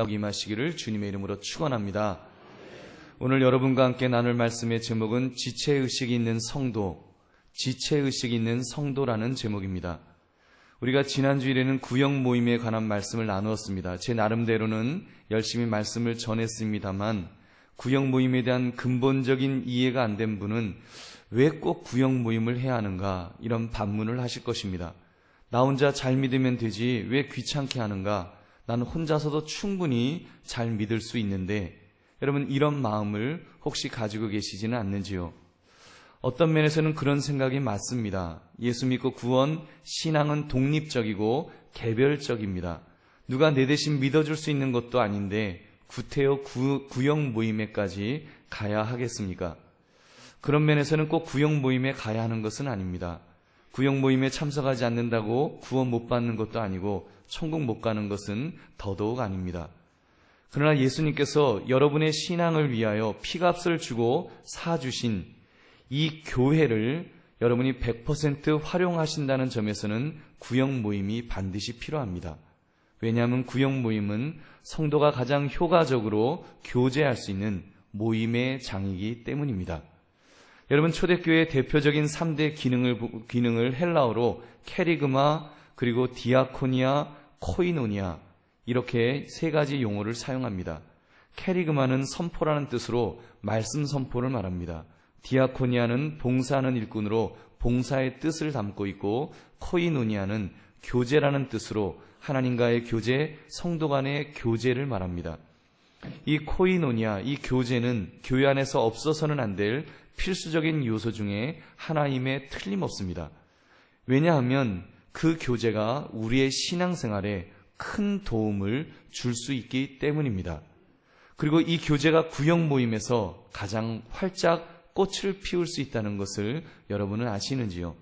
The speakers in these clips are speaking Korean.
임하시기를 주님의 이름으로 축원합니다. 오늘 여러분과 함께 나눌 말씀의 제목은 지체의식이 있는 성도, 지체의식이 있는 성도라는 제목입니다. 우리가 지난 주일에는 구역 모임에 관한 말씀을 나누었습니다. 제 나름대로는 열심히 말씀을 전했습니다만 구역 모임에 대한 근본적인 이해가 안 된 분은 왜 꼭 구역 모임을 해야 하는가, 이런 반문을 하실 것입니다. 나 혼자 잘 믿으면 되지 왜 귀찮게 하는가, 나는 혼자서도 충분히 잘 믿을 수 있는데, 여러분 이런 마음을 혹시 가지고 계시지는 않는지요? 어떤 면에서는 그런 생각이 맞습니다. 예수 믿고 구원, 신앙은 독립적이고 개별적입니다. 누가 내 대신 믿어줄 수 있는 것도 아닌데 구태여 구역 모임에까지 가야 하겠습니까? 그런 면에서는 꼭 구역 모임에 가야 하는 것은 아닙니다. 구역 모임에 참석하지 않는다고 구원 못 받는 것도 아니고 천국 못 가는 것은 더더욱 아닙니다. 그러나 예수님께서 여러분의 신앙을 위하여 피값을 주고 사주신 이 교회를 여러분이 100% 활용하신다는 점에서는 구역 모임이 반드시 필요합니다. 왜냐하면 구역 모임은 성도가 가장 효과적으로 교제할 수 있는 모임의 장이기 때문입니다. 여러분, 초대교회의 대표적인 3대 기능을 헬라어로 캐리그마, 그리고 디아코니아, 코이노니아, 이렇게 세 가지 용어를 사용합니다. 캐리그마는 선포라는 뜻으로 말씀 선포를 말합니다. 디아코니아는 봉사하는 일꾼으로 봉사의 뜻을 담고 있고, 코이노니아는 교제라는 뜻으로 하나님과의 교제, 성도 간의 교제를 말합니다. 이 코이노니아, 이 교제는 교회 안에서 없어서는 안 될 필수적인 요소 중에 하나임에 틀림없습니다. 왜냐하면 그 교제가 우리의 신앙생활에 큰 도움을 줄 수 있기 때문입니다. 그리고 이 교제가 구역 모임에서 가장 활짝 꽃을 피울 수 있다는 것을 여러분은 아시는지요?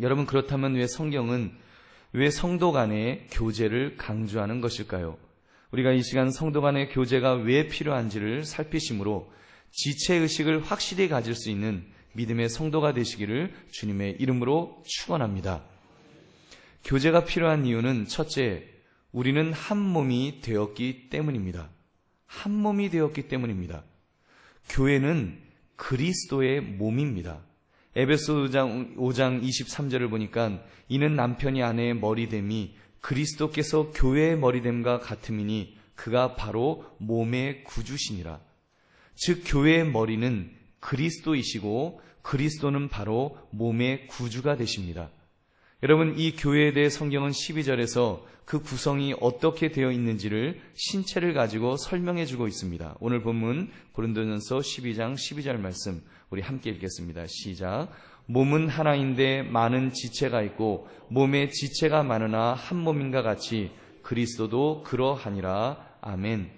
여러분, 그렇다면 왜 성경은 왜 성도 간의 교제를 강조하는 것일까요? 우리가 이 시간 성도 간의 교제가 왜 필요한지를 살피심으로 지체의식을 확실히 가질 수 있는 믿음의 성도가 되시기를 주님의 이름으로 축원합니다. 교제가 필요한 이유는 첫째, 우리는 한 몸이 되었기 때문입니다. 한 몸이 되었기 때문입니다. 교회는 그리스도의 몸입니다. 에베소 5장 23절을 보니까 이는 남편이 아내의 머리됨이 그리스도께서 교회의 머리됨과 같음이니 그가 바로 몸의 구주시니라. 즉 교회의 머리는 그리스도이시고 그리스도는 바로 몸의 구주가 되십니다. 여러분, 이 교회에 대해 성경은 12절에서 그 구성이 어떻게 되어 있는지를 신체를 가지고 설명해 주고 있습니다. 오늘 본문 고린도전서 12장 12절 말씀 우리 함께 읽겠습니다. 시작. 몸은 하나인데 많은 지체가 있고 몸에 지체가 많으나 한 몸인가 같이 그리스도도 그러하니라. 아멘.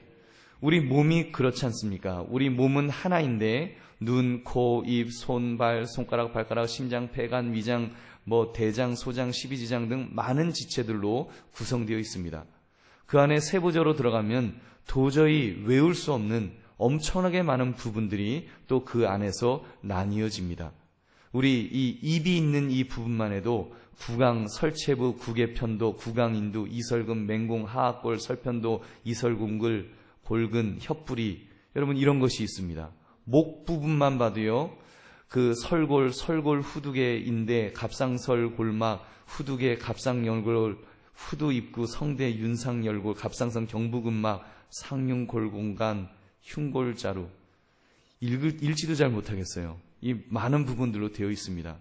우리 몸이 그렇지 않습니까? 우리 몸은 하나인데 눈, 코, 입, 손, 발, 손가락, 발가락, 심장, 폐간, 위장, 대장, 소장, 십이지장 등 많은 지체들로 구성되어 있습니다. 그 안에 세부적으로 들어가면 도저히 외울 수 없는 엄청나게 많은 부분들이 또 그 안에서 나뉘어집니다. 우리 이 입이 있는 이 부분만 해도 구강, 설체부, 구개편도, 구강인두, 이설금, 맹공, 하악골, 설편도, 이설궁글, 골근, 혀뿌리, 여러분 이런 것이 있습니다. 목 부분만 봐도요, 그 설골, 후두개인데, 갑상설, 골막, 후두개, 갑상열골, 후두입구, 성대, 윤상열골, 갑상선, 경부근막, 상흉골공간, 흉골자루. 읽지도 잘 못하겠어요. 이 많은 부분들로 되어 있습니다.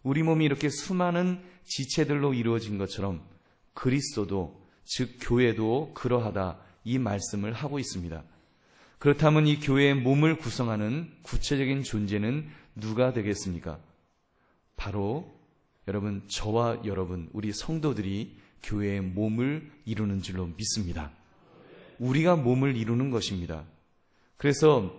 우리 몸이 이렇게 수많은 지체들로 이루어진 것처럼 그리스도도, 즉 교회도 그러하다, 이 말씀을 하고 있습니다. 그렇다면 이 교회의 몸을 구성하는 구체적인 존재는 누가 되겠습니까? 바로 여러분, 저와 여러분, 우리 성도들이 교회의 몸을 이루는 줄로 믿습니다. 우리가 몸을 이루는 것입니다. 그래서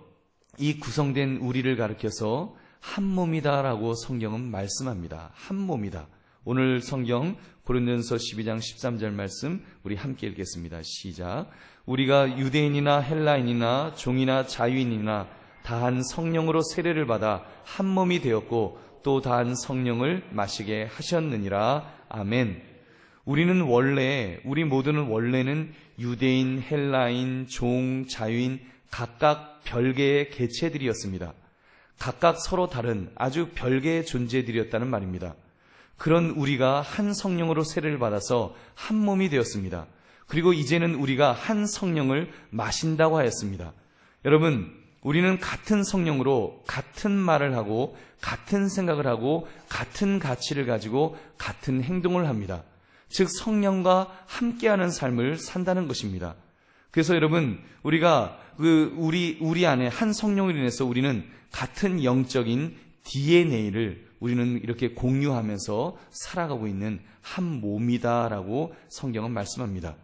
이 구성된 우리를 가리켜서 한 몸이다라고 성경은 말씀합니다. 한 몸이다. 오늘 성경 고린도전서 12장 13절 말씀 우리 함께 읽겠습니다. 시작. 우리가 유대인이나 헬라인이나 종이나 자유인이나 다한 성령으로 세례를 받아 한 몸이 되었고 또 다한 성령을 마시게 하셨느니라. 아멘. 우리 모두는 원래는 유대인, 헬라인, 종, 자유인 각각 별개의 개체들이었습니다. 각각 서로 다른 아주 별개의 존재들이었다는 말입니다. 그런 우리가 한 성령으로 세례를 받아서 한 몸이 되었습니다. 그리고 이제는 우리가 한 성령을 마신다고 하였습니다. 여러분, 우리는 같은 성령으로 같은 말을 하고 같은 생각을 하고 같은 가치를 가지고 같은 행동을 합니다. 즉 성령과 함께하는 삶을 산다는 것입니다. 그래서 여러분, 우리가 우리 안에 한 성령으로 인해서 우리는 같은 영적인 DNA를 우리는 이렇게 공유하면서 살아가고 있는 한 몸이다라고 성경은 말씀합니다.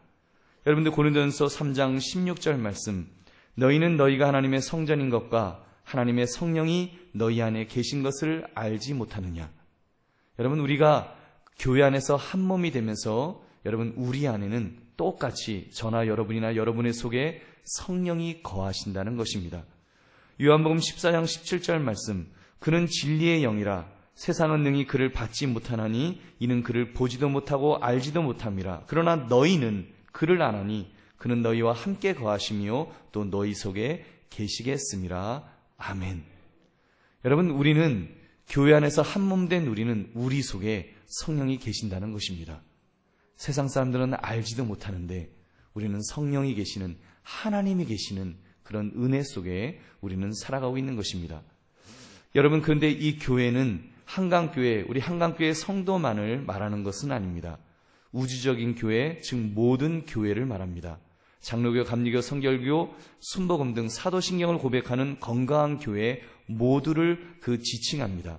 여러분들 고린도전서 3장 16절 말씀, 너희는 너희가 하나님의 성전인 것과 하나님의 성령이 너희 안에 계신 것을 알지 못하느냐. 여러분, 우리가 교회 안에서 한 몸이 되면서 여러분 우리 안에는 똑같이 저나 여러분이나 여러분의 속에 성령이 거하신다는 것입니다. 요한복음 14장 17절 말씀, 그는 진리의 영이라 세상은 능히 그를 받지 못하나니 이는 그를 보지도 못하고 알지도 못함이라. 그러나 너희는 그를 아나니 그는 너희와 함께 거하시며 또 너희 속에 계시겠음이라. 아멘. 여러분, 우리는 교회 안에서 한 몸 된 우리는 우리 속에 성령이 계신다는 것입니다. 세상 사람들은 알지도 못하는데 우리는 성령이 계시는, 하나님이 계시는 그런 은혜 속에 우리는 살아가고 있는 것입니다. 여러분, 그런데 이 교회는 한강교회, 우리 한강교회 성도만을 말하는 것은 아닙니다. 우주적인 교회, 즉 모든 교회를 말합니다. 장로교, 감리교, 성결교, 순복음 등 사도신경을 고백하는 건강한 교회 모두를 지칭합니다.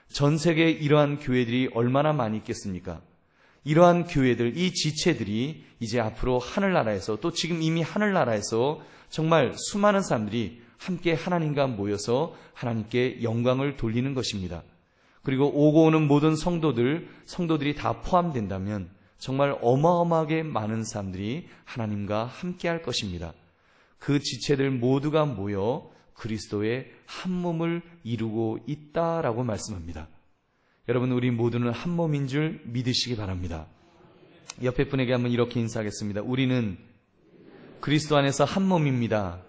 전 세계에 이러한 교회들이 얼마나 많이 있겠습니까? 이러한 교회들, 이 지체들이 이제 앞으로 하늘나라에서, 또 지금 이미 하늘나라에서 정말 수많은 사람들이 함께 하나님과 모여서 하나님께 영광을 돌리는 것입니다. 그리고 오고 오는 모든 성도들이 다 포함된다면 정말 어마어마하게 많은 사람들이 하나님과 함께 할 것입니다. 그 지체들 모두가 모여 그리스도의 한 몸을 이루고 있다라고 말씀합니다. 여러분, 우리 모두는 한 몸인 줄 믿으시기 바랍니다. 옆에 분에게 한번 이렇게 인사하겠습니다. 우리는 그리스도 안에서 한 몸입니다.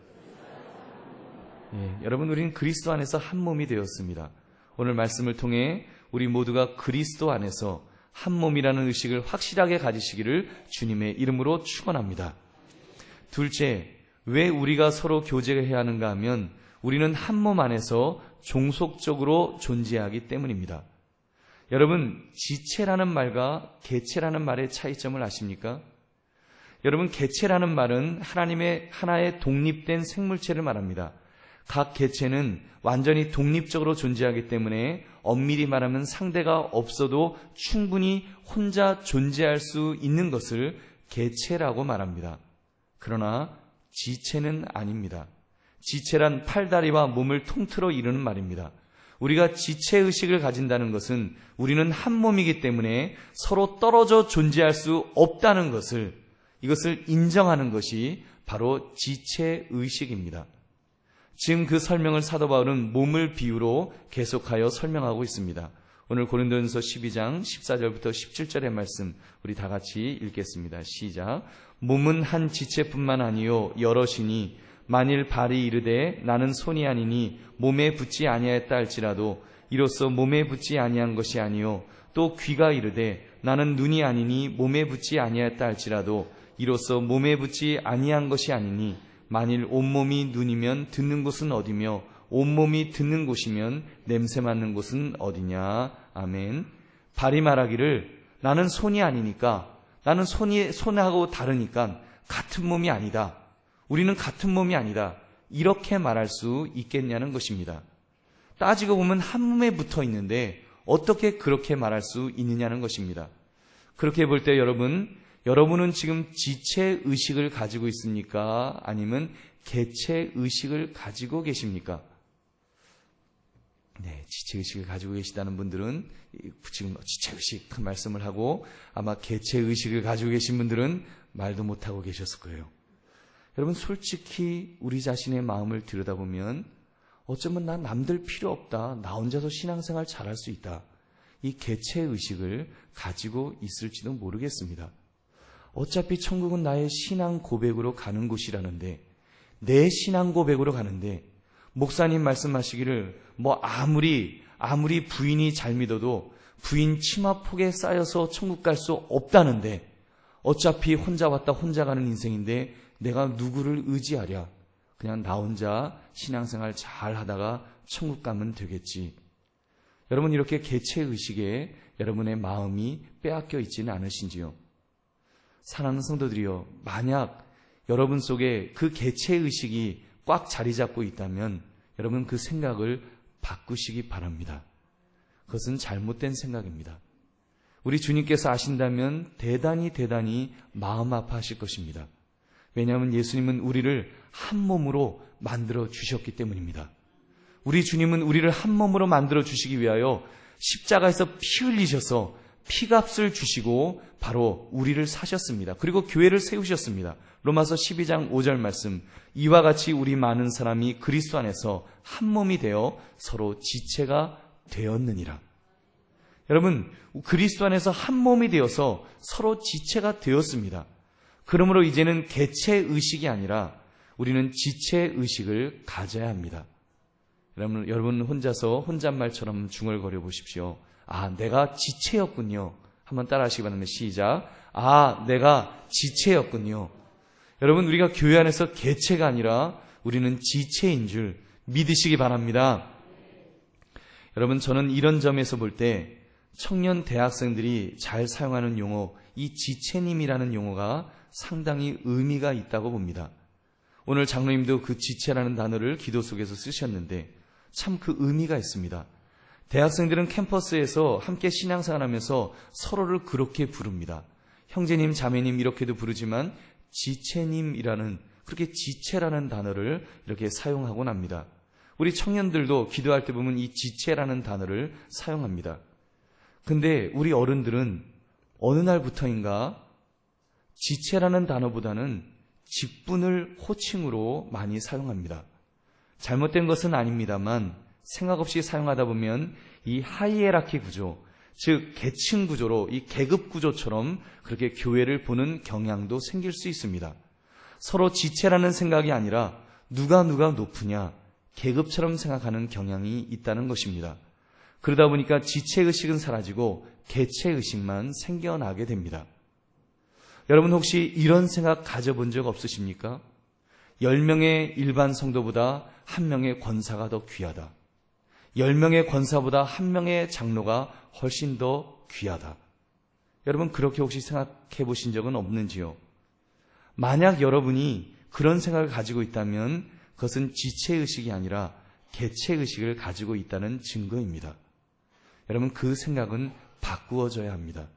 여러분, 우리는 그리스도 안에서 한 몸이 되었습니다. 오늘 말씀을 통해 우리 모두가 그리스도 안에서 한 몸이라는 의식을 확실하게 가지시기를 주님의 이름으로 축원합니다. 둘째, 왜 우리가 서로 교제해야 하는가 하면 우리는 한 몸 안에서 종속적으로 존재하기 때문입니다. 여러분, 지체라는 말과 개체라는 말의 차이점을 아십니까? 여러분, 개체라는 말은 하나님의 하나의 독립된 생물체를 말합니다. 각 개체는 완전히 독립적으로 존재하기 때문에 엄밀히 말하면 상대가 없어도 충분히 혼자 존재할 수 있는 것을 개체라고 말합니다. 그러나 지체는 아닙니다. 지체란 팔다리와 몸을 통틀어 이루는 말입니다. 우리가 지체의식을 가진다는 것은 우리는 한 몸이기 때문에 서로 떨어져 존재할 수 없다는 것을, 이것을 인정하는 것이 바로 지체의식입니다. 지금 그 설명을 사도 바울은 몸을 비유로 계속하여 설명하고 있습니다. 오늘 고린도전서 12장 14절부터 17절의 말씀 우리 다 같이 읽겠습니다. 시작. 몸은 한 지체뿐만 아니요 여럿이니 만일 발이 이르되 나는 손이 아니니 몸에 붙지 아니하였다 할지라도 이로써 몸에 붙지 아니한 것이 아니요 또 귀가 이르되 나는 눈이 아니니 몸에 붙지 아니하였다 할지라도 이로써 몸에 붙지 아니한 것이 아니니 만일 온몸이 눈이면 듣는 곳은 어디며 온몸이 듣는 곳이면 냄새 맡는 곳은 어디냐. 아멘. 발이 말하기를 나는 손이 아니니까, 나는 손하고 다르니까 같은 몸이 아니다. 우리는 같은 몸이 아니다. 이렇게 말할 수 있겠냐는 것입니다. 따지고 보면 한 몸에 붙어 있는데 어떻게 그렇게 말할 수 있느냐는 것입니다. 그렇게 볼 때 여러분은 지금 지체의식을 가지고 있습니까? 아니면 개체의식을 가지고 계십니까? 네, 지체의식을 가지고 계시다는 분들은 지금 지체의식 그 말씀을 하고, 아마 개체의식을 가지고 계신 분들은 말도 못하고 계셨을 거예요. 여러분, 솔직히 우리 자신의 마음을 들여다보면 어쩌면 난 남들 필요 없다, 나 혼자서 신앙생활 잘할 수 있다, 이 개체의식을 가지고 있을지도 모르겠습니다. 어차피 천국은 나의 신앙 고백으로 가는 곳이라는데, 내 신앙 고백으로 가는데, 목사님 말씀하시기를 아무리 부인이 잘 믿어도 부인 치마폭에 쌓여서 천국 갈 수 없다는데, 어차피 혼자 왔다 혼자 가는 인생인데 내가 누구를 의지하랴. 그냥 나 혼자 신앙생활 잘 하다가 천국 가면 되겠지. 여러분, 이렇게 개체의식에 여러분의 마음이 빼앗겨 있지는 않으신지요? 사랑하는 성도들이여, 만약 여러분 속에 그 개체의식이 꽉 자리 잡고 있다면 여러분 그 생각을 바꾸시기 바랍니다. 그것은 잘못된 생각입니다. 우리 주님께서 아신다면 대단히 마음 아파하실 것입니다. 왜냐하면 예수님은 우리를 한 몸으로 만들어 주셨기 때문입니다. 우리 주님은 우리를 한 몸으로 만들어 주시기 위하여 십자가에서 피 흘리셔서 피값을 주시고 바로 우리를 사셨습니다. 그리고 교회를 세우셨습니다. 로마서 12장 5절 말씀, 이와 같이 우리 많은 사람이 그리스도 안에서 한 몸이 되어 서로 지체가 되었느니라. 여러분, 그리스도 안에서 한 몸이 되어서 서로 지체가 되었습니다. 그러므로 이제는 개체의식이 아니라 우리는 지체의식을 가져야 합니다. 여러분 혼자서 혼잣말처럼 중얼거려 보십시오. 내가 지체였군요. 한번 따라 하시기 바랍니다. 시작. 내가 지체였군요. 여러분, 우리가 교회 안에서 개체가 아니라 우리는 지체인 줄 믿으시기 바랍니다. 여러분, 저는 이런 점에서 볼 때 청년 대학생들이 잘 사용하는 용어, 이 지체님이라는 용어가 상당히 의미가 있다고 봅니다. 오늘 장로님도 그 지체라는 단어를 기도 속에서 쓰셨는데 참 그 의미가 있습니다. 대학생들은 캠퍼스에서 함께 신앙생활하면서 서로를 그렇게 부릅니다. 형제님, 자매님 이렇게도 부르지만 지체님이라는, 그렇게 지체라는 단어를 이렇게 사용하곤 합니다. 우리 청년들도 기도할 때 보면 이 지체라는 단어를 사용합니다. 근데 우리 어른들은 어느 날부터인가 지체라는 단어보다는 직분을 호칭으로 많이 사용합니다. 잘못된 것은 아닙니다만 생각 없이 사용하다 보면 이 하이에라키 구조, 즉 계층 구조로, 이 계급 구조처럼 그렇게 교회를 보는 경향도 생길 수 있습니다. 서로 지체라는 생각이 아니라 누가 높으냐, 계급처럼 생각하는 경향이 있다는 것입니다. 그러다 보니까 지체의식은 사라지고 개체의식만 생겨나게 됩니다. 여러분 혹시 이런 생각 가져본 적 없으십니까? 10명의 일반 성도보다 1명의 권사가 더 귀하다. 10명의 권사보다 1명의 장로가 훨씬 더 귀하다. 여러분 그렇게 혹시 생각해 보신 적은 없는지요? 만약 여러분이 그런 생각을 가지고 있다면 그것은 지체의식이 아니라 개체의식을 가지고 있다는 증거입니다. 여러분 그 생각은 바꾸어져야 합니다.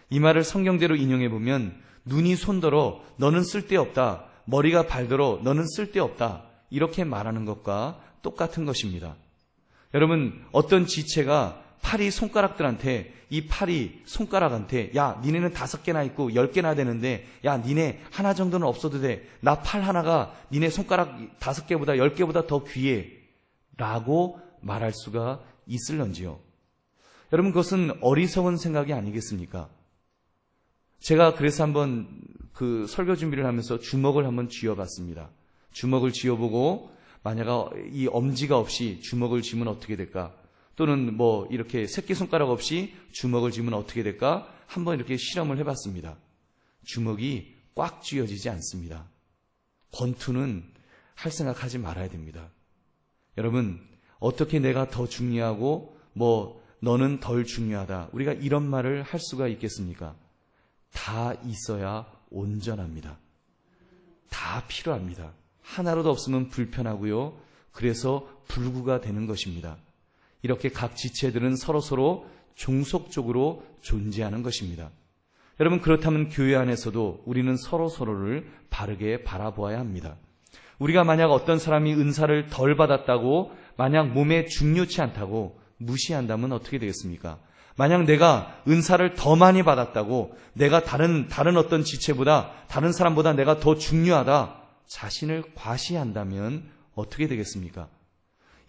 이 말을 성경대로 인용해 보면 눈이 손더러 너는 쓸데없다, 머리가 발더러 너는 쓸데없다, 이렇게 말하는 것과 똑같은 것입니다. 여러분 어떤 지체가 팔이 손가락들한테, 이 팔이 손가락한테 야 니네는 5개나 있고 10개나 되는데 야 니네 하나 정도는 없어도 돼, 나 팔 하나가 니네 손가락 5개보다 10개보다 더 귀해 라고 말할 수가 있을런지요? 여러분 그것은 어리석은 생각이 아니겠습니까? 제가 그래서 한번 그 설교 준비를 하면서 주먹을 한번 쥐어봤습니다. 주먹을 쥐어보고 만약 이 엄지가 없이 주먹을 쥐면 어떻게 될까? 또는 뭐 이렇게 새끼손가락 없이 주먹을 쥐면 어떻게 될까? 한번 이렇게 실험을 해봤습니다. 주먹이 꽉 쥐어지지 않습니다. 권투는 할 생각하지 말아야 됩니다. 여러분 어떻게 내가 더 중요하고 뭐 너는 덜 중요하다, 우리가 이런 말을 할 수가 있겠습니까? 다 있어야 온전합니다. 다 필요합니다. 하나라도 없으면 불편하고요. 그래서 불구가 되는 것입니다. 이렇게 각 지체들은 서로서로 종속적으로 존재하는 것입니다. 여러분 그렇다면 교회 안에서도 우리는 서로서로를 바르게 바라보아야 합니다. 우리가 만약 어떤 사람이 은사를 덜 받았다고 만약 몸에 중요치 않다고 무시한다면 어떻게 되겠습니까? 만약 내가 은사를 더 많이 받았다고 내가 다른 어떤 지체보다, 다른 사람보다 내가 더 중요하다, 자신을 과시한다면 어떻게 되겠습니까?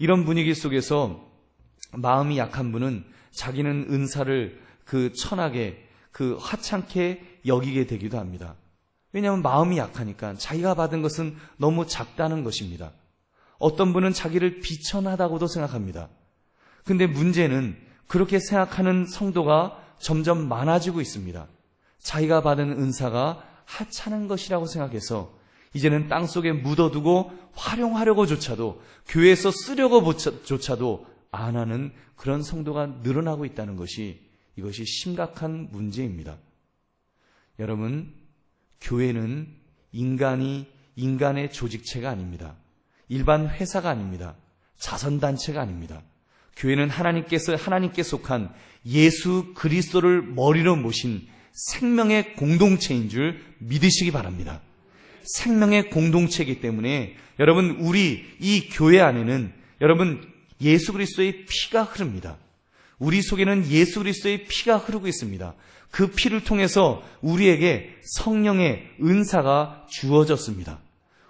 이런 분위기 속에서 마음이 약한 분은 자기는 은사를 천하게 하찮게 여기게 되기도 합니다. 왜냐하면 마음이 약하니까 자기가 받은 것은 너무 작다는 것입니다. 어떤 분은 자기를 비천하다고도 생각합니다. 근데 문제는 그렇게 생각하는 성도가 점점 많아지고 있습니다. 자기가 받은 은사가 하찮은 것이라고 생각해서 이제는 땅속에 묻어두고 활용하려고조차도, 교회에서 쓰려고조차도 안 하는 그런 성도가 늘어나고 있다는 것이, 이것이 심각한 문제입니다. 여러분, 교회는 인간의 조직체가 아닙니다. 일반 회사가 아닙니다. 자선단체가 아닙니다. 교회는 하나님께 속한 예수 그리스도를 머리로 모신 생명의 공동체인 줄 믿으시기 바랍니다. 생명의 공동체이기 때문에 여러분, 우리 이 교회 안에는 여러분 예수 그리스도의 피가 흐릅니다. 우리 속에는 예수 그리스도의 피가 흐르고 있습니다. 그 피를 통해서 우리에게 성령의 은사가 주어졌습니다.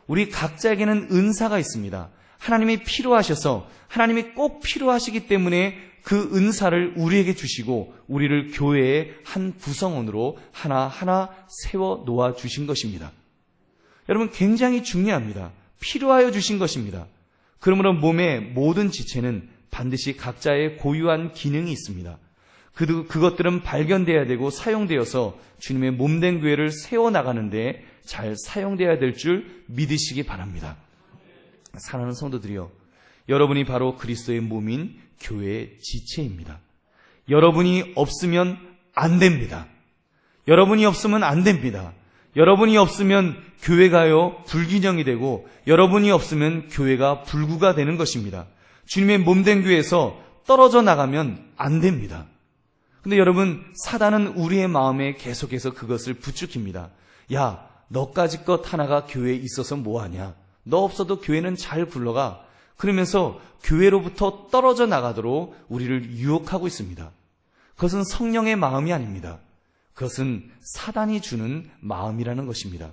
우리 각자에게는 은사가 있습니다. 하나님이 필요하셔서, 하나님이 꼭 필요하시기 때문에 그 은사를 우리에게 주시고 우리를 교회의 한 구성원으로 하나하나 세워 놓아 주신 것입니다. 여러분, 굉장히 중요합니다. 필요하여 주신 것입니다. 그러므로 몸의 모든 지체는 반드시 각자의 고유한 기능이 있습니다. 그것들은 발견돼야 되고 사용되어서 주님의 몸된 교회를 세워나가는데 잘 사용돼야 될 줄 믿으시기 바랍니다. 사랑하는 성도들이여, 여러분이 바로 그리스도의 몸인 교회의 지체입니다. 여러분이 없으면 안 됩니다. 여러분이 없으면 안 됩니다. 여러분이 없으면 교회가요 불균형이 되고, 여러분이 없으면 교회가 불구가 되는 것입니다. 주님의 몸된 교회에서 떨어져 나가면 안 됩니다. 근데 여러분, 사단은 우리의 마음에 계속해서 그것을 부추깁니다. 야, 너까지 것 하나가 교회에 있어서 뭐하냐? 너 없어도 교회는 잘 굴러가. 그러면서 교회로부터 떨어져 나가도록 우리를 유혹하고 있습니다. 그것은 성령의 마음이 아닙니다. 그것은 사단이 주는 마음이라는 것입니다.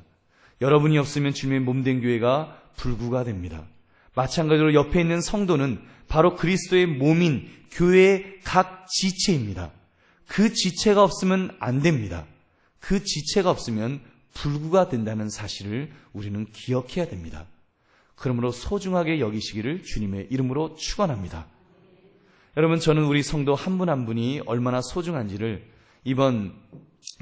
여러분이 없으면 주님의 몸된 교회가 불구가 됩니다. 마찬가지로 옆에 있는 성도는 바로 그리스도의 몸인 교회의 각 지체입니다. 그 지체가 없으면 안 됩니다. 그 지체가 없으면 불구가 된다는 사실을 우리는 기억해야 됩니다. 그러므로 소중하게 여기시기를 주님의 이름으로 축원합니다. 여러분, 저는 우리 성도 한 분 한 분이 얼마나 소중한지를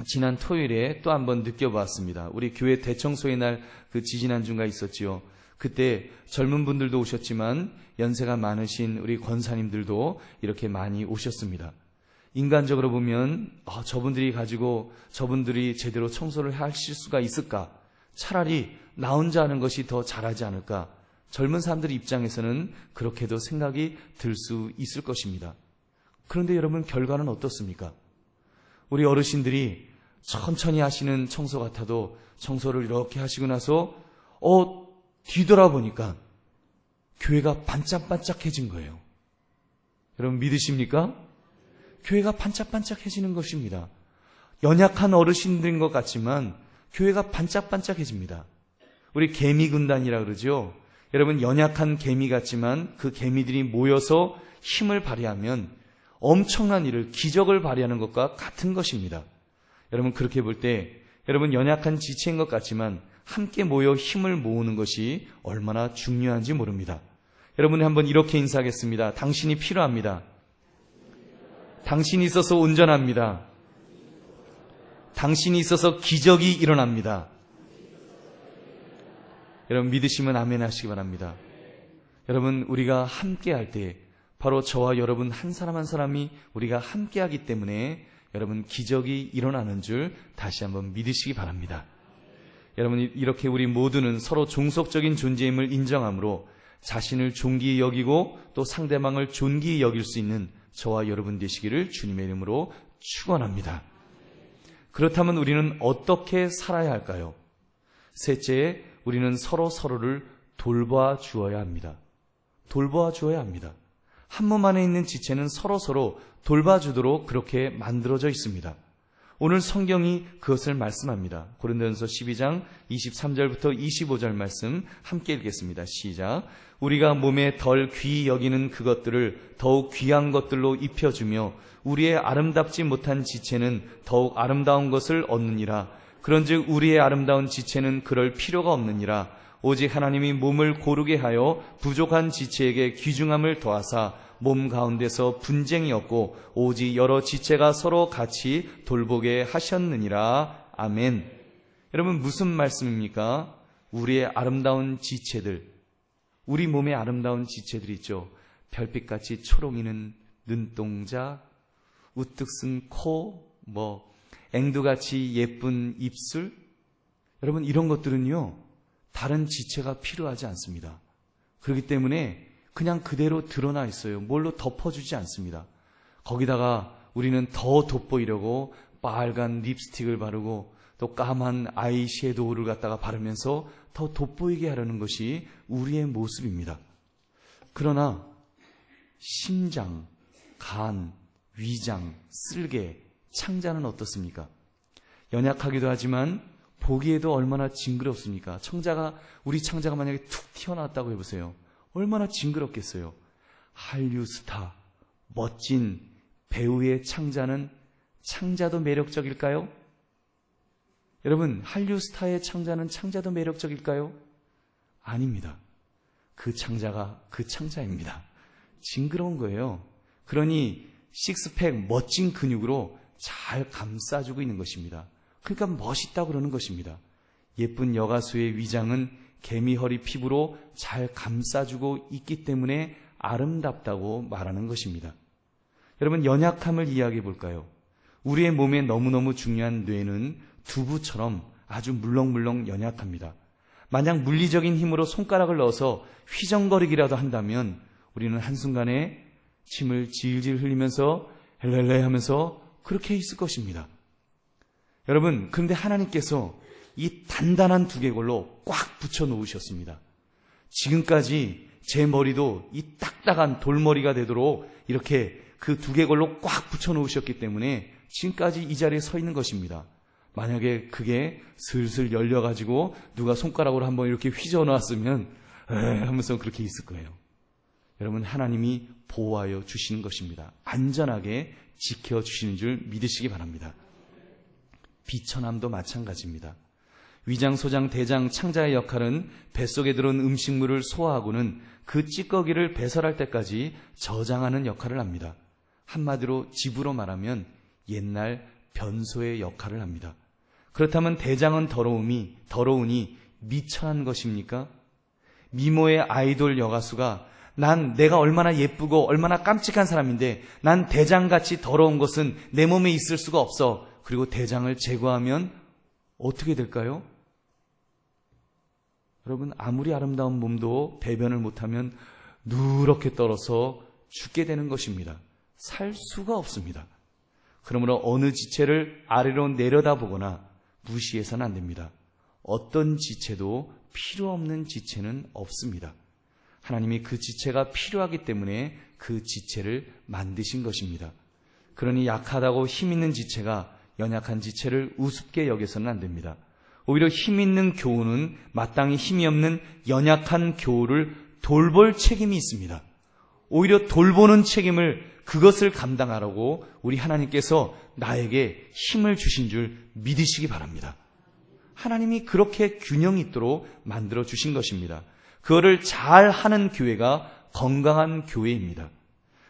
지난 토요일에 또 한번 느껴보았습니다. 우리 교회 대청소의 날 지지난주가 있었지요. 그때 젊은 분들도 오셨지만 연세가 많으신 우리 권사님들도 이렇게 많이 오셨습니다. 인간적으로 보면 저분들이 제대로 청소를 하실 수가 있을까? 차라리 나 혼자 하는 것이 더 잘하지 않을까? 젊은 사람들 입장에서는 그렇게도 생각이 들 수 있을 것입니다. 그런데 여러분, 결과는 어떻습니까? 우리 어르신들이 천천히 하시는 청소 같아도 청소를 이렇게 하시고 나서 뒤돌아보니까 교회가 반짝반짝해진 거예요. 여러분, 믿으십니까? 교회가 반짝반짝해지는 것입니다. 연약한 어르신들인 것 같지만 교회가 반짝반짝해집니다. 우리 개미 군단이라 그러죠. 여러분, 연약한 개미 같지만 그 개미들이 모여서 힘을 발휘하면 엄청난 기적을 발휘하는 것과 같은 것입니다. 여러분, 그렇게 볼 때 여러분, 연약한 지체인 것 같지만 함께 모여 힘을 모으는 것이 얼마나 중요한지 모릅니다. 여러분이 한번 이렇게 인사하겠습니다. 당신이 필요합니다. 당신이 있어서 온전합니다. 당신이 있어서 기적이 일어납니다. 여러분, 믿으시면 아멘 하시기 바랍니다. 여러분, 우리가 함께 할 때 바로 저와 여러분 한 사람 한 사람이 우리가 함께 하기 때문에 여러분, 기적이 일어나는 줄 다시 한번 믿으시기 바랍니다. 여러분, 이렇게 우리 모두는 서로 종속적인 존재임을 인정함으로 자신을 존귀히 여기고 또 상대방을 존귀히 여길 수 있는 저와 여러분 되시기를 주님의 이름으로 축원합니다. 그렇다면 우리는 어떻게 살아야 할까요? 셋째, 우리는 서로를 돌봐 주어야 합니다. 돌봐 주어야 합니다. 한 몸 안에 있는 지체는 서로 돌봐주도록 그렇게 만들어져 있습니다. 오늘 성경이 그것을 말씀합니다. 고린도전서 12장 23절부터 25절 말씀 함께 읽겠습니다. 시작. 우리가 몸에 덜 귀히 여기는 그것들을 더욱 귀한 것들로 입혀주며 우리의 아름답지 못한 지체는 더욱 아름다운 것을 얻느니라. 그런즉 우리의 아름다운 지체는 그럴 필요가 없느니라. 오직 하나님이 몸을 고르게 하여 부족한 지체에게 귀중함을 더하사 몸 가운데서 분쟁이 없고 오직 여러 지체가 서로 같이 돌보게 하셨느니라. 아멘. 여러분, 무슨 말씀입니까? 우리의 아름다운 지체들, 우리 몸에 아름다운 지체들 있죠. 별빛같이 초롱이는 눈동자, 우뚝 쓴 코, 앵두같이 예쁜 입술. 여러분, 이런 것들은요, 다른 지체가 필요하지 않습니다. 그렇기 때문에 그냥 그대로 드러나 있어요. 뭘로 덮어주지 않습니다. 거기다가 우리는 더 돋보이려고 빨간 립스틱을 바르고 또 까만 아이섀도우를 갖다가 바르면서 더 돋보이게 하려는 것이 우리의 모습입니다. 그러나 심장, 간, 위장, 쓸개, 창자는 어떻습니까? 연약하기도 하지만 보기에도 얼마나 징그럽습니까? 우리 창자가 만약에 툭 튀어나왔다고 해보세요. 얼마나 징그럽겠어요. 한류 스타, 멋진 배우의 창자는 창자도 매력적일까요? 여러분, 한류 스타의 창자는 창자도 매력적일까요? 아닙니다. 그 창자가 그 창자입니다. 징그러운 거예요. 그러니 식스팩, 멋진 근육으로 잘 감싸주고 있는 것입니다. 그러니까 멋있다고 그러는 것입니다. 예쁜 여가수의 위장은 개미허리 피부로 잘 감싸주고 있기 때문에 아름답다고 말하는 것입니다. 여러분, 연약함을 이야기해 볼까요? 우리의 몸에 너무너무 중요한 뇌는 두부처럼 아주 물렁물렁 연약합니다. 만약 물리적인 힘으로 손가락을 넣어서 휘정거리기라도 한다면 우리는 한순간에 침을 질질 흘리면서 헬렐레 하면서 그렇게 있을 것입니다. 여러분, 그런데 하나님께서 이 단단한 두개골로 꽉 붙여 놓으셨습니다. 지금까지 제 머리도 이 딱딱한 돌머리가 되도록 이렇게 그 두개골로 꽉 붙여 놓으셨기 때문에 지금까지 이 자리에 서 있는 것입니다. 만약에 그게 슬슬 열려가지고 누가 손가락으로 한번 이렇게 휘저어 놨으면 하면서 그렇게 있을 거예요. 여러분, 하나님이 보호하여 주시는 것입니다. 안전하게 지켜주시는 줄 믿으시기 바랍니다. 비천함도 마찬가지입니다. 위장, 소장, 대장, 창자의 역할은 뱃속에 들어온 음식물을 소화하고는 그 찌꺼기를 배설할 때까지 저장하는 역할을 합니다. 한마디로 집으로 말하면 옛날 변소의 역할을 합니다. 그렇다면 대장은 더러우니 미천한 것입니까? 미모의 아이돌 여가수가 내가 얼마나 예쁘고 얼마나 깜찍한 사람인데 난 대장같이 더러운 것은 내 몸에 있을 수가 없어. 그리고 대장을 제거하면 어떻게 될까요? 여러분, 아무리 아름다운 몸도 배변을 못하면 누렇게 떨어서 죽게 되는 것입니다. 살 수가 없습니다. 그러므로 어느 지체를 아래로 내려다보거나 무시해서는 안 됩니다. 어떤 지체도 필요 없는 지체는 없습니다. 하나님이 그 지체가 필요하기 때문에 그 지체를 만드신 것입니다. 그러니 약하다고 힘 있는 지체가 연약한 지체를 우습게 여겨서는 안 됩니다. 오히려 힘 있는 교우는 마땅히 힘이 없는 연약한 교우를 돌볼 책임이 있습니다. 오히려 돌보는 책임을 그것을 감당하라고 우리 하나님께서 나에게 힘을 주신 줄 믿으시기 바랍니다. 하나님이 그렇게 균형이 있도록 만들어 주신 것입니다. 그거를 잘 하는 교회가 건강한 교회입니다.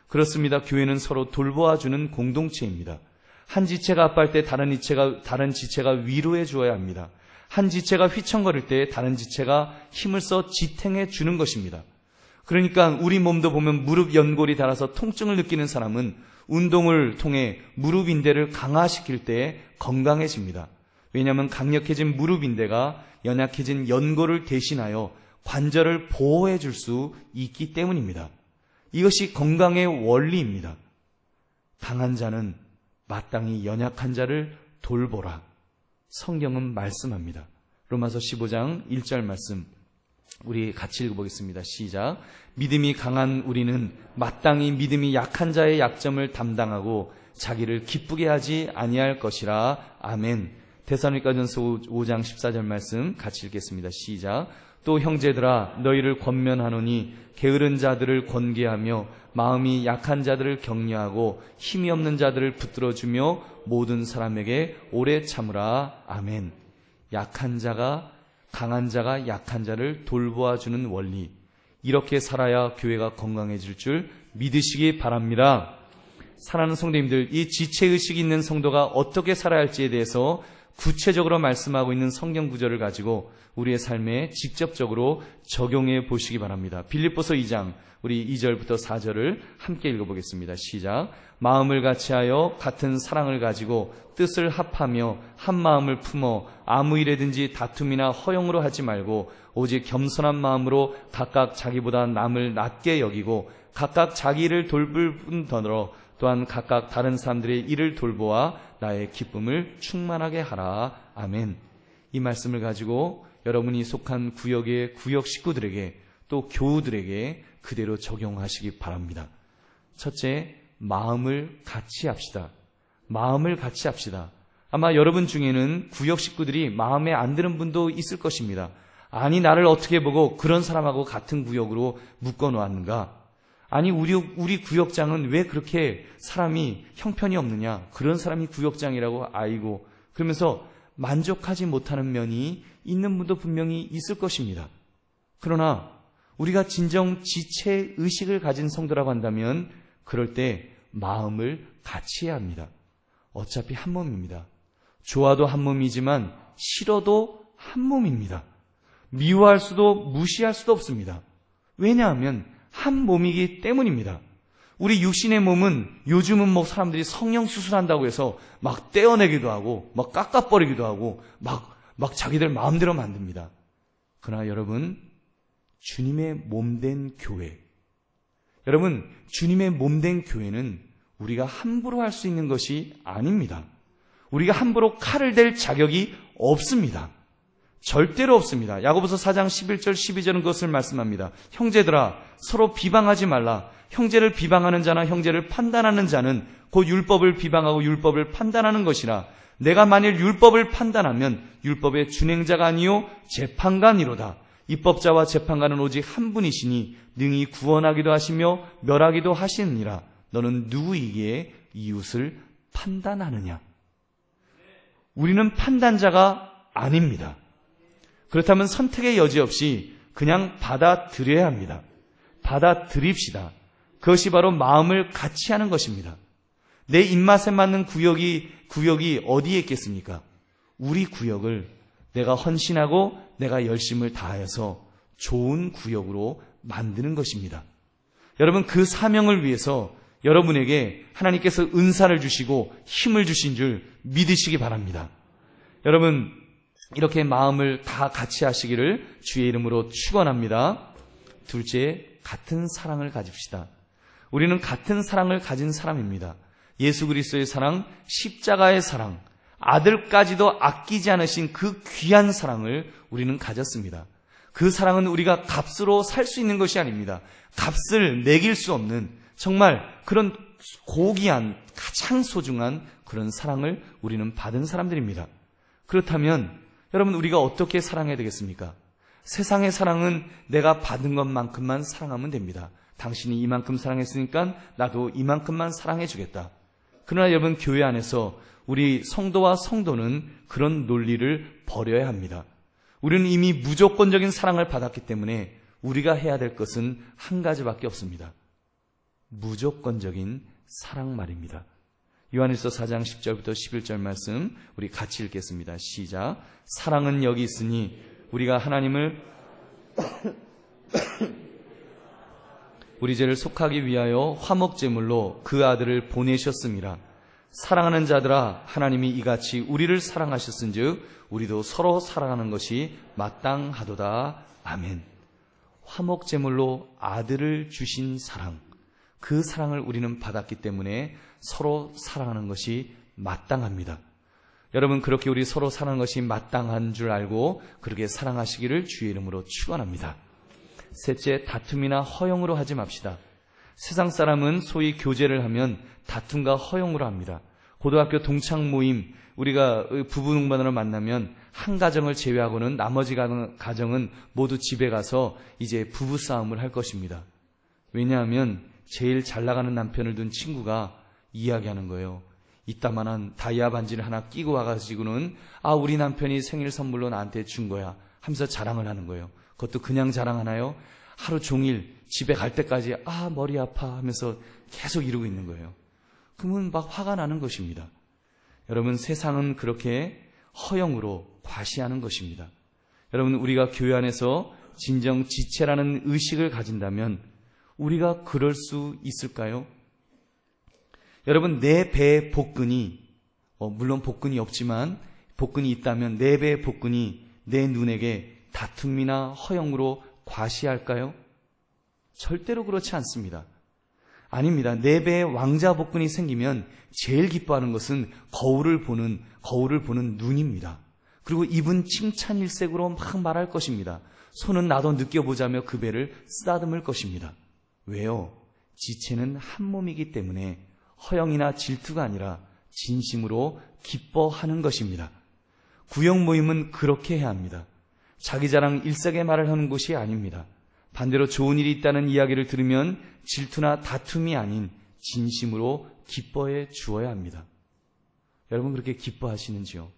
그렇습니다. 교회는 서로 돌보아주는 공동체입니다. 한 지체가 아파할 때 다른 지체가 위로해 주어야 합니다. 한 지체가 휘청거릴 때 다른 지체가 힘을 써 지탱해 주는 것입니다. 그러니까 우리 몸도 보면 무릎 연골이 닳아서 통증을 느끼는 사람은 운동을 통해 무릎 인대를 강화시킬 때 건강해집니다. 왜냐하면 강력해진 무릎 인대가 연약해진 연골을 대신하여 관절을 보호해 줄 수 있기 때문입니다. 이것이 건강의 원리입니다. 강한 자는 마땅히 연약한 자를 돌보라. 성경은 말씀합니다. 로마서 15장 1절 말씀 우리 같이 읽어보겠습니다. 시작. 믿음이 강한 우리는 마땅히 믿음이 약한 자의 약점을 담당하고 자기를 기쁘게 하지 아니할 것이라. 아멘. 데살로니가전서 5장 14절 말씀 같이 읽겠습니다. 시작. 또 형제들아 너희를 권면하노니 게으른 자들을 권계하며 마음이 약한 자들을 격려하고 힘이 없는 자들을 붙들어주며 모든 사람에게 오래 참으라. 아멘. 약한 자가 강한 자가 약한 자를 돌보아주는 원리, 이렇게 살아야 교회가 건강해질 줄 믿으시기 바랍니다. 사랑하는 성도님들, 이 지체의식이 있는 성도가 어떻게 살아야 할지에 대해서 구체적으로 말씀하고 있는 성경 구절을 가지고 우리의 삶에 직접적으로 적용해 보시기 바랍니다. 빌립보서 2장 우리 2절부터 4절을 함께 읽어보겠습니다. 시작. 마음을 같이하여 같은 사랑을 가지고 뜻을 합하며 한 마음을 품어 아무 일에든지 다툼이나 허용으로 하지 말고 오직 겸손한 마음으로 각각 자기보다 남을 낮게 여기고 각각 자기 일을 돌볼 뿐더러 또한 각각 다른 사람들의 일을 돌보아 나의 기쁨을 충만하게 하라. 아멘. 이 말씀을 가지고 여러분이 속한 구역의 구역 식구들에게 또 교우들에게 그대로 적용하시기 바랍니다. 첫째, 마음을 같이 합시다. 마음을 같이 합시다. 아마 여러분 중에는 구역 식구들이 마음에 안 드는 분도 있을 것입니다. 아니, 나를 어떻게 보고 그런 사람하고 같은 구역으로 묶어놓았는가? 아니, 우리 구역장은 왜 그렇게 사람이 형편이 없느냐? 그런 사람이 구역장이라고 아이고, 그러면서 만족하지 못하는 면이 있는 분도 분명히 있을 것입니다. 그러나 우리가 진정 지체 의식을 가진 성도라고 한다면 그럴 때 마음을 같이 해야 합니다. 어차피 한 몸입니다. 좋아도 한 몸이지만 싫어도 한 몸입니다. 미워할 수도 무시할 수도 없습니다. 왜냐하면 한 몸이기 때문입니다. 우리 육신의 몸은 요즘은 뭐 사람들이 성형 수술한다고 해서 막 떼어내기도 하고 막 깎아버리기도 하고 막 자기들 마음대로 만듭니다. 그러나 여러분, 주님의 몸된 교회, 여러분, 주님의 몸된 교회는 우리가 함부로 할 수 있는 것이 아닙니다. 우리가 함부로 칼을 댈 자격이 없습니다. 절대로 없습니다. 야고보서 4장 11절 12절은 그것을 말씀합니다. 형제들아 서로 비방하지 말라. 형제를 비방하는 자나 형제를 판단하는 자는 곧 율법을 비방하고 율법을 판단하는 것이라. 내가 만일 율법을 판단하면 율법의 준행자가 아니요 재판관이로다. 입법자와 재판관은 오직 한 분이시니 능히 구원하기도 하시며 멸하기도 하시느니라. 너는 누구이기에 이웃을 판단하느냐? 우리는 판단자가 아닙니다. 그렇다면 선택의 여지 없이 그냥 받아들여야 합니다. 받아들입시다. 그것이 바로 마음을 같이 하는 것입니다. 내 입맛에 맞는 구역이 어디에 있겠습니까? 우리 구역을 내가 헌신하고 내가 열심을 다해서 좋은 구역으로 만드는 것입니다. 여러분, 그 사명을 위해서 여러분에게 하나님께서 은사를 주시고 힘을 주신 줄 믿으시기 바랍니다. 여러분, 이렇게 마음을 다 같이 하시기를 주의 이름으로 축원합니다. 둘째, 같은 사랑을 가집시다. 우리는 같은 사랑을 가진 사람입니다. 예수 그리스도의 사랑, 십자가의 사랑, 아들까지도 아끼지 않으신 그 귀한 사랑을 우리는 가졌습니다. 그 사랑은 우리가 값으로 살 수 있는 것이 아닙니다. 값을 매길 수 없는 정말 그런 고귀한, 가장 소중한 그런 사랑을 우리는 받은 사람들입니다. 그렇다면 여러분, 우리가 어떻게 사랑해야 되겠습니까? 세상의 사랑은 내가 받은 것만큼만 사랑하면 됩니다. 당신이 이만큼 사랑했으니까 나도 이만큼만 사랑해 주겠다. 그러나 여러분, 교회 안에서 우리 성도와 성도는 그런 논리를 버려야 합니다. 우리는 이미 무조건적인 사랑을 받았기 때문에 우리가 해야 될 것은 한 가지밖에 없습니다. 무조건적인 사랑 말입니다. 요한일서 4장 10절부터 11절 말씀 우리 같이 읽겠습니다. 시작. 사랑은 여기 있으니 우리가 하나님을 우리 죄를 속하기 위하여 화목제물로 그 아들을 보내셨음이라. 사랑하는 자들아, 하나님이 이같이 우리를 사랑하셨은즉 우리도 서로 사랑하는 것이 마땅하도다. 아멘. 화목제물로 아들을 주신 사랑, 그 사랑을 우리는 받았기 때문에 서로 사랑하는 것이 마땅합니다. 여러분, 그렇게 우리 서로 사랑하는 것이 마땅한 줄 알고 그렇게 사랑하시기를 주의 이름으로 축원합니다. 셋째, 다툼이나 허용으로 하지 맙시다. 세상 사람은 소위 교제를 하면 다툼과 허용으로 합니다. 고등학교 동창 모임, 우리가 부부 동반으로 만나면 한 가정을 제외하고는 나머지 가정은 모두 집에 가서 이제 부부 싸움을 할 것입니다. 왜냐하면 제일 잘 나가는 남편을 둔 친구가 이야기하는 거예요. 이따만한 다이아 반지를 하나 끼고 와가지고는 우리 남편이 생일 선물로 나한테 준 거야 하면서 자랑을 하는 거예요. 그것도 그냥 자랑하나요? 하루 종일 집에 갈 때까지 머리 아파 하면서 계속 이러고 있는 거예요. 그러면 막 화가 나는 것입니다. 여러분, 세상은 그렇게 허영으로 과시하는 것입니다. 여러분, 우리가 교회 안에서 진정 지체라는 의식을 가진다면 우리가 그럴 수 있을까요? 여러분, 내 배의 복근이 물론 복근이 없지만 복근이 있다면 내 배의 복근이 내 눈에게 다툼이나 허영으로 과시할까요? 절대로 그렇지 않습니다. 아닙니다. 내 배에 왕자 복근이 생기면 제일 기뻐하는 것은 거울을 보는 눈입니다. 그리고 입은 칭찬 일색으로 막 말할 것입니다. 손은 나도 느껴보자며 그 배를 쓰다듬을 것입니다. 왜요? 지체는 한 몸이기 때문에 허영이나 질투가 아니라 진심으로 기뻐하는 것입니다. 구역 모임은 그렇게 해야 합니다. 자기 자랑 일색의 말을 하는 곳이 아닙니다. 반대로 좋은 일이 있다는 이야기를 들으면 질투나 다툼이 아닌 진심으로 기뻐해 주어야 합니다. 여러분, 그렇게 기뻐하시는지요?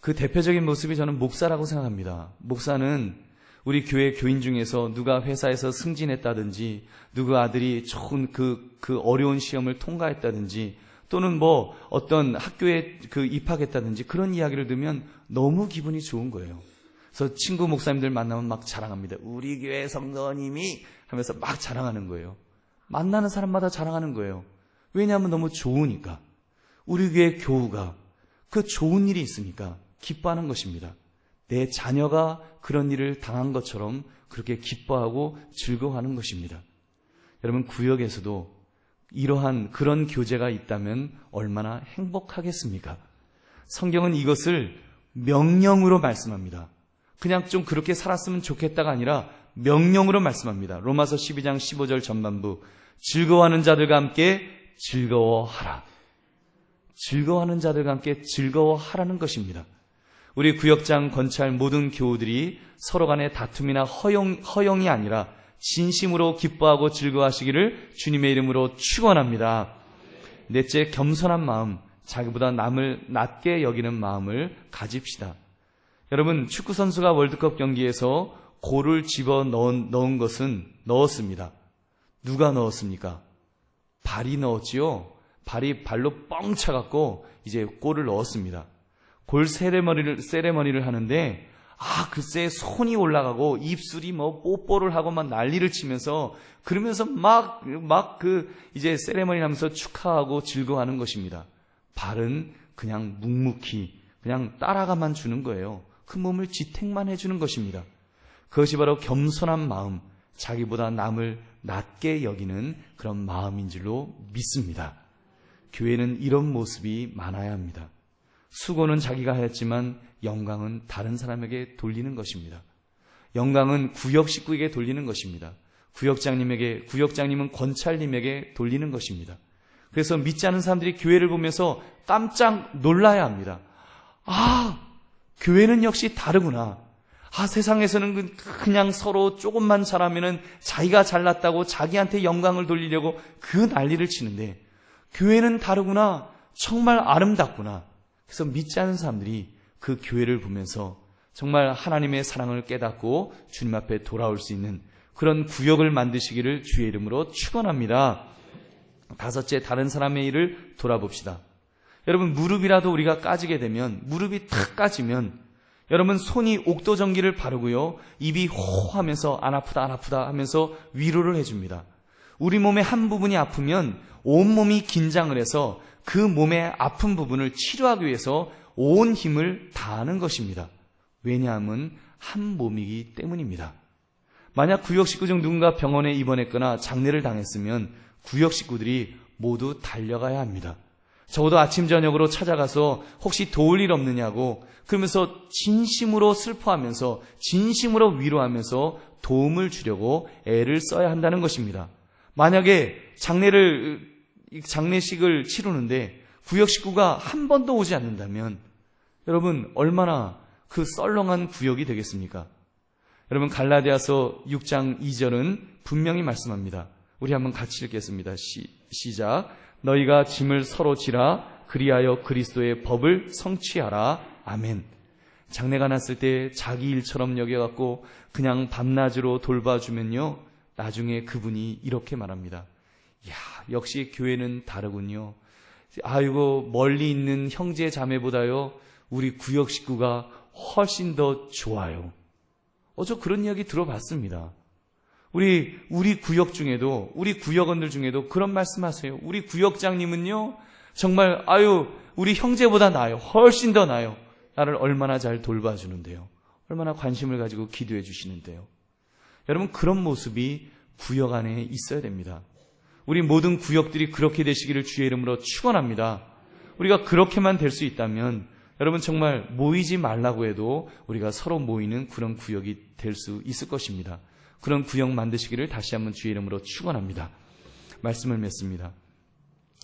그 대표적인 모습이 저는 목사라고 생각합니다. 목사는 우리 교회 교인 중에서 누가 회사에서 승진했다든지, 누구 아들이 좋은 그 어려운 시험을 통과했다든지, 또는 어떤 학교에 입학했다든지 그런 이야기를 들으면 너무 기분이 좋은 거예요. 그래서 친구 목사님들 만나면 막 자랑합니다. 우리 교회 성도님이 하면서 막 자랑하는 거예요. 만나는 사람마다 자랑하는 거예요. 왜냐하면 너무 좋으니까. 우리 교회 교우가 그 좋은 일이 있으니까 기뻐하는 것입니다. 내 자녀가 그런 일을 당한 것처럼 그렇게 기뻐하고 즐거워하는 것입니다. 여러분, 구역에서도 이러한 그런 교제가 있다면 얼마나 행복하겠습니까? 성경은 이것을 명령으로 말씀합니다. 그냥 좀 그렇게 살았으면 좋겠다가 아니라 명령으로 말씀합니다. 로마서 12장 15절 전반부, 즐거워하는 자들과 함께 즐거워하라. 즐거워하는 자들과 함께 즐거워하라는 것입니다. 우리 구역장, 권찰 모든 교우들이 서로 간의 다툼이나 허영이 아니라 진심으로 기뻐하고 즐거워하시기를 주님의 이름으로 축원합니다. 넷째, 겸손한 마음, 자기보다 남을 낮게 여기는 마음을 가집시다. 여러분, 축구선수가 월드컵 경기에서 골을 집어 넣은 것은 넣었습니다. 누가 넣었습니까? 발이 넣었지요. 발로 뻥 차갖고 이제 골을 넣었습니다. 골 세레머니를 하는데 글쎄 손이 올라가고 입술이 뽀뽀를 하고 막 난리를 치면서 그러면서 이제 세레머니를 하면서 축하하고 즐거워하는 것입니다. 발은 그냥 묵묵히 그냥 따라가만 주는 거예요. 그 몸을 지탱만 해주는 것입니다. 그것이 바로 겸손한 마음, 자기보다 남을 낮게 여기는 그런 마음인 줄로 믿습니다. 교회는 이런 모습이 많아야 합니다. 수고는 자기가 하였지만 영광은 다른 사람에게 돌리는 것입니다. 영광은 구역 식구에게 돌리는 것입니다. 구역장님은 권찰님에게 돌리는 것입니다. 그래서 믿지 않은 사람들이 교회를 보면서 깜짝 놀라야 합니다. 교회는 역시 다르구나. 세상에서는 그냥 서로 조금만 잘하면은 자기가 잘났다고 자기한테 영광을 돌리려고 그 난리를 치는데 교회는 다르구나. 정말 아름답구나. 그래서 믿지 않은 사람들이 그 교회를 보면서 정말 하나님의 사랑을 깨닫고 주님 앞에 돌아올 수 있는 그런 구역을 만드시기를 주의 이름으로 축원합니다. 다섯째, 다른 사람의 일을 돌아봅시다. 여러분, 무릎이라도 우리가 까지게 되면, 무릎이 탁 까지면 여러분, 손이 옥도전기를 바르고요, 입이 호 하면서 안 아프다 하면서 위로를 해줍니다. 우리 몸의 한 부분이 아프면 온몸이 긴장을 해서 그 몸의 아픈 부분을 치료하기 위해서 온 힘을 다하는 것입니다. 왜냐하면 한 몸이기 때문입니다. 만약 구역 식구 중 누군가 병원에 입원했거나 장례를 당했으면 구역 식구들이 모두 달려가야 합니다. 적어도 아침 저녁으로 찾아가서 혹시 도울 일 없느냐고, 그러면서 진심으로 슬퍼하면서 진심으로 위로하면서 도움을 주려고 애를 써야 한다는 것입니다. 만약에 장례식을 치르는데 구역 식구가 한 번도 오지 않는다면 여러분 얼마나 그 썰렁한 구역이 되겠습니까? 여러분 갈라디아서 6장 2절은 분명히 말씀합니다. 우리 한번 같이 읽겠습니다. 시작. 너희가 짐을 서로 지라 그리하여 그리스도의 법을 성취하라. 아멘. 장례가 났을 때 자기 일처럼 여겨갖고 그냥 밤낮으로 돌봐주면요, 나중에 그분이 이렇게 말합니다. 야, 역시 교회는 다르군요. 아이고, 멀리 있는 형제 자매보다요 우리 구역 식구가 훨씬 더 좋아요. 저 그런 이야기 들어봤습니다. 우리 구역 중에도, 우리 구역원들 중에도 그런 말씀하세요. 우리 구역장님은요 정말 우리 형제보다 나아요. 훨씬 더 나아요. 나를 얼마나 잘 돌봐주는데요. 얼마나 관심을 가지고 기도해 주시는데요. 여러분, 그런 모습이 구역 안에 있어야 됩니다. 우리 모든 구역들이 그렇게 되시기를 주의 이름으로 축원합니다. 우리가 그렇게만 될 수 있다면 여러분 정말 모이지 말라고 해도 우리가 서로 모이는 그런 구역이 될 수 있을 것입니다. 그런 구역 만드시기를 다시 한번 주의 이름으로 축원합니다. 말씀을 맺습니다.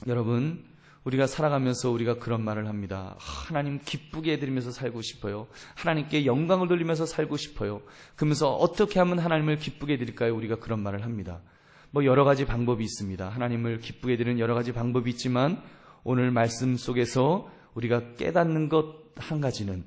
여러분, 우리가 살아가면서 우리가 그런 말을 합니다. 하나님 기쁘게 해드리면서 살고 싶어요. 하나님께 영광을 돌리면서 살고 싶어요. 그러면서 어떻게 하면 하나님을 기쁘게 해드릴까요? 우리가 그런 말을 합니다. 여러 가지 방법이 있습니다. 하나님을 기쁘게 해드리는 여러 가지 방법이 있지만 오늘 말씀 속에서 우리가 깨닫는 것 한 가지는,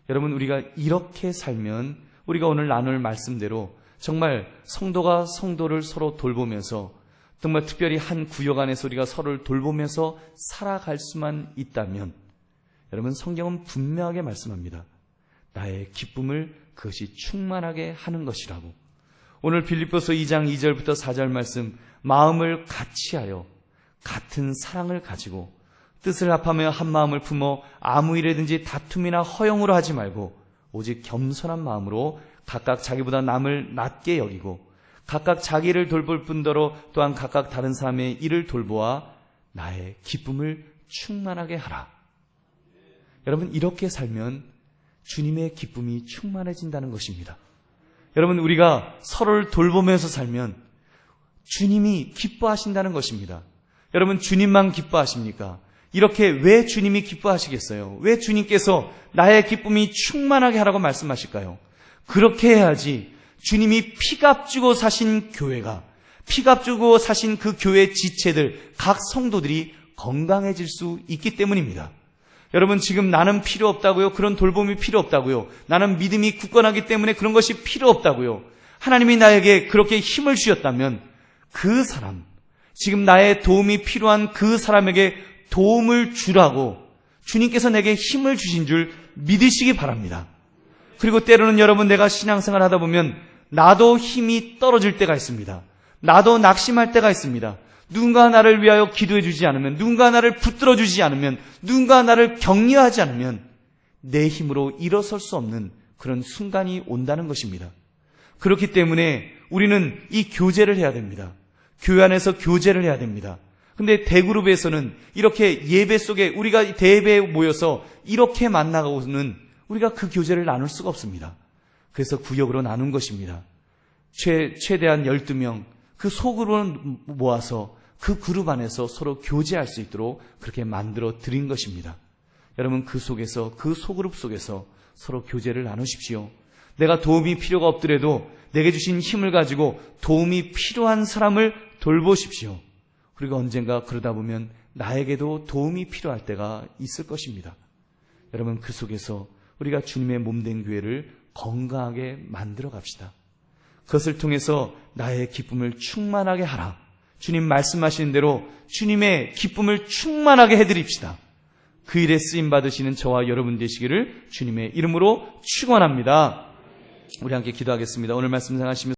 여러분, 우리가 이렇게 살면 우리가 오늘 나눌 말씀대로 정말 성도가 성도를 서로 돌보면서, 정말 특별히 한 구역 안에서 우리가 서로를 돌보면서 살아갈 수만 있다면, 여러분, 성경은 분명하게 말씀합니다. 나의 기쁨을 그것이 충만하게 하는 것이라고. 오늘 빌립보서 2장 2절부터 4절 말씀, 마음을 같이하여 같은 사랑을 가지고 뜻을 합하며 한 마음을 품어 아무 일에든지 다툼이나 허용으로 하지 말고 오직 겸손한 마음으로 각각 자기보다 남을 낮게 여기고 각각 자기를 돌볼 뿐더러 또한 각각 다른 사람의 일을 돌보아 나의 기쁨을 충만하게 하라. 여러분, 이렇게 살면 주님의 기쁨이 충만해진다는 것입니다. 여러분, 우리가 서로를 돌보면서 살면 주님이 기뻐하신다는 것입니다. 여러분, 주님만 기뻐하십니까? 이렇게 왜 주님이 기뻐하시겠어요? 왜 주님께서 나의 기쁨이 충만하게 하라고 말씀하실까요? 그렇게 해야지 주님이 피값 주고 사신 교회가, 피값 주고 사신 그 교회 지체들, 각 성도들이 건강해질 수 있기 때문입니다. 여러분, 지금 나는 필요 없다고요? 그런 돌봄이 필요 없다고요? 나는 믿음이 굳건하기 때문에 그런 것이 필요 없다고요? 하나님이 나에게 그렇게 힘을 주셨다면 그 사람, 지금 나의 도움이 필요한 그 사람에게 도움을 주라고 주님께서 내게 힘을 주신 줄 믿으시기 바랍니다. 그리고 때로는 여러분, 내가 신앙생활 하다 보면 나도 힘이 떨어질 때가 있습니다. 나도 낙심할 때가 있습니다. 누군가 나를 위하여 기도해 주지 않으면, 누군가 나를 붙들어 주지 않으면, 누군가 나를 격려하지 않으면 내 힘으로 일어설 수 없는 그런 순간이 온다는 것입니다. 그렇기 때문에 우리는 이 교제를 해야 됩니다. 교회 안에서 교제를 해야 됩니다. 근데 대그룹에서는 이렇게 예배 속에 우리가 대예배에 모여서 이렇게 만나고는 우리가 그 교제를 나눌 수가 없습니다. 그래서 구역으로 나눈 것입니다. 최대한 12명 그 소그룹을 모아서 그 그룹 안에서 서로 교제할 수 있도록 그렇게 만들어 드린 것입니다. 여러분, 그 속에서, 그 소그룹 속에서 서로 교제를 나누십시오. 내가 도움이 필요가 없더라도 내게 주신 힘을 가지고 도움이 필요한 사람을 돌보십시오. 그리고 언젠가 그러다 보면 나에게도 도움이 필요할 때가 있을 것입니다. 여러분, 그 속에서 우리가 주님의 몸된 교회를 건강하게 만들어 갑시다. 그것을 통해서 나의 기쁨을 충만하게 하라. 주님 말씀하시는 대로 주님의 기쁨을 충만하게 해드립시다. 그 일에 쓰임받으시는 저와 여러분 되시기를 주님의 이름으로 축원합니다. 우리 함께 기도하겠습니다. 오늘 말씀 생각하시면서